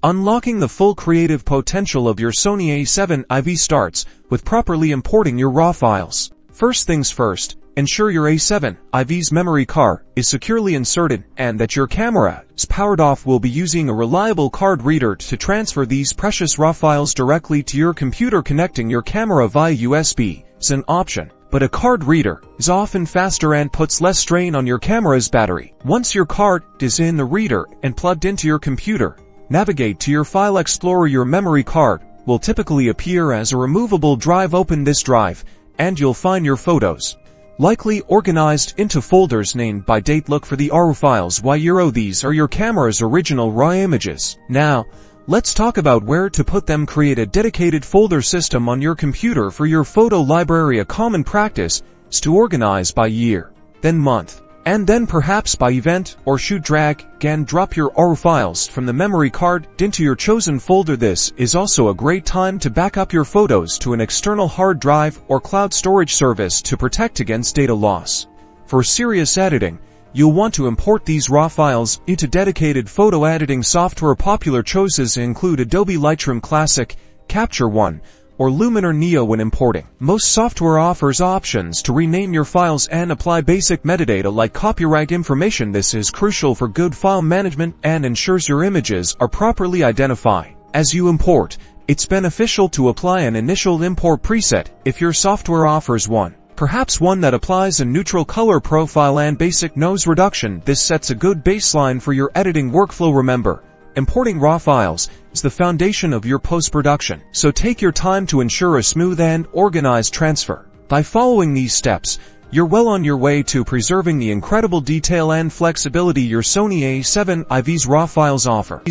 Unlocking the full creative potential of your Sony A7 IV starts with properly importing your RAW files. First things first, ensure your A7 IV's memory card is securely inserted and that your camera is powered off. We'll be using a reliable card reader to transfer these precious RAW files directly to your computer. Connecting your camera via USB is an option, but a card reader is often faster and puts less strain on your camera's battery. Once your card is in the reader and plugged into your computer, navigate to your File Explorer. Your memory card will typically appear as a removable drive. Open this drive, and you'll find your photos, likely organized into folders named by date. Look for the RAW files. These are your camera's original RAW images. Now, let's talk about where to put them. Create a dedicated folder system on your computer for your photo library. A common practice is to organize by year, then month, and then perhaps by event or shoot. Drag and drop your RAW files from the memory card into your chosen folder. This is also a great time to back up your photos to an external hard drive or cloud storage service to protect against data loss. For serious editing, you'll want to import these RAW files into dedicated photo editing software. Popular choices include Adobe Lightroom Classic, Capture One, or Luminar Neo. When importing, most software offers options to rename your files and apply basic metadata like copyright information. This is crucial for good file management and ensures your images are properly identified. As you import, it's beneficial to apply an initial import preset if your software offers one. Perhaps one that applies a neutral color profile and basic noise reduction. This sets a good baseline for your editing workflow. Remember, importing RAW files is the foundation of your post-production, so take your time to ensure a smooth and organized transfer. By following these steps, you're well on your way to preserving the incredible detail and flexibility your Sony A7 IV's RAW files offer.